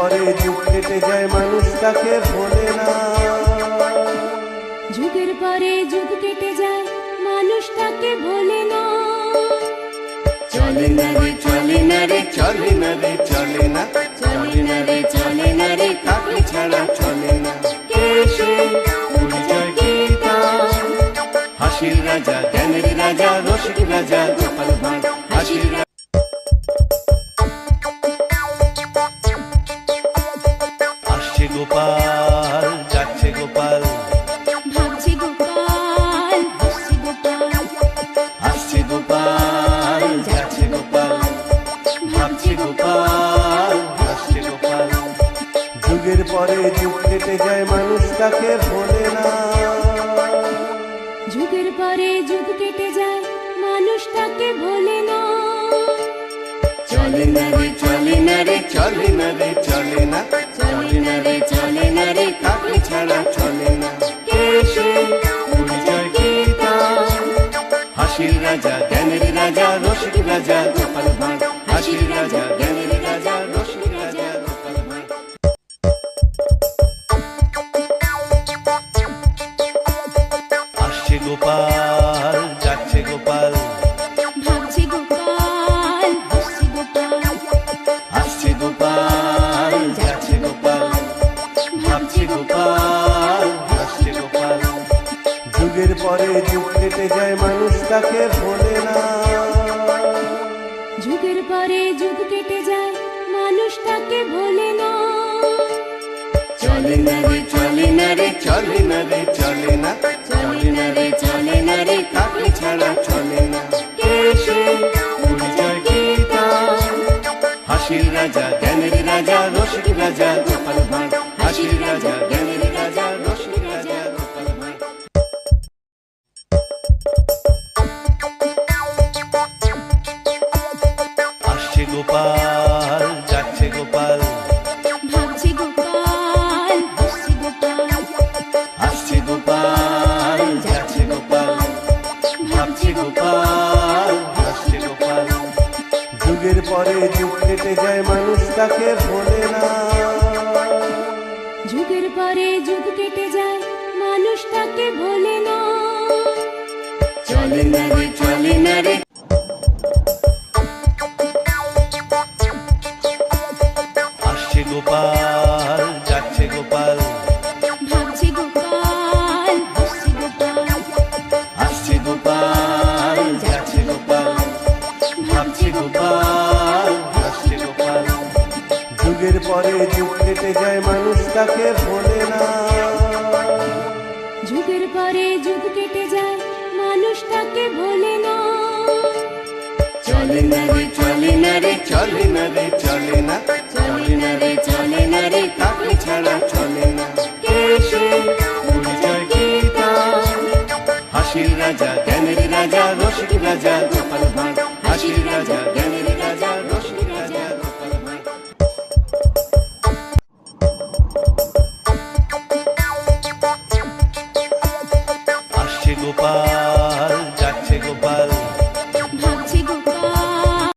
পরে যুগ কেটে যায় মানুষ তাকে ভোলে না। যুগের পরে যুগ কেটে যায় মানুষ তাকে ভোলে না। চলে না রে চলে না রে চলে না রে চলে না, চলে না রে চলে না রে তাকে ছাড়া চলে না। কে সে পরিচয় কি তার? হাসির রাজা, জ্ঞানের রাজা, রসিক রাজা, গোপাল ভাঁড়। হাসির রাজা আসছে গোপাল, যাচ্ছে গোপাল, ভাবছে গোপাল, হাসছে গোপাল, আসছে গোপাল, যাচ্ছে গোপাল, ভাবছে গোপাল, হাসছে গোপাল। যুগের পরে যুগ কেটে যায় মানুষ তাকে ভোলে না। যুগের পরে যুগ কেটে যায় মানুষ তাকে ভোলে না। চলে না রে চলে না রে চলে না রে চলে না, চলে না রে চলে না রে তাকে ছাড়া চলে না। কে সে পরিচয় কি তার? হাসির রাজা, জ্ঞানের রাজা, রসিক রাজা, গোপাল ভাঁড়। হাসির রাজা, জ্ঞানের রাজা, রসিক রাজা, গোপাল ভাঁড়। আসছে গোপাল, যাচ্ছে গোপাল, ভাবছে গোপাল, হাসছে গোপাল, আসছে গোপাল, যাচ্ছে গোপাল, ভাবছে গোপাল, হাসছে গোপাল। যুগের পরে যুগ কেটে যায় মানুষ তাকে ভোলে না। যুগের পরে যুগ কেটে যায় মানুষ তাকে ভোলে না। চলে না রে চলে না রে চলে না রে চলে না, চলে না রে চলে না রে তাকে ছাড়া চলে না। কে সে পরিচয় কি তার? হাসির রাজা, জ্ঞানের রাজা, রসিক রাজা, গোপাল ভাঁড়। হাসির রাজা, জ্ঞানের রাজা, রসিক রাজা, গোপাল ভাঁড়। আসছে গোপাল, যাচ্ছে গোপাল, ভাবছে গোপাল, হাসছে গোপাল, আসছে গোপাল, যাচ্ছে গোপাল, ভাবছে গোপাল, হাসছে গোপাল। যুগের পরে যুগ কেটে যায় মানুষ তাকে ভোলে না। যুগের পরে যুগ কেটে যায় মানুষ তাকে ভোলে না। চলে না রে চলে না রে আসছে গোপাল, যাচ্ছে গোপাল, ভাবছে গোপাল, হাসছে গোপাল, আসছে গোপাল, যাচ্ছে গোপাল, ভাবছে গোপাল, হাসছে গোপাল। যুগের পরে যুগ কেটে যায় মানুষ তাকে ভোলে না। যুগের পরে যুগ কেটে যায় মানুষ তাকে ভোলে না। চলে না রে চলে না রে চলে না রে চলে না, চলে না রে চলে না রে তাকে ছাড়া চলে না। কে সে পরিচয় কি তার? হাসির রাজা, জ্ঞানের রাজা, রসিক রাজা, গোপাল ভাঁড়।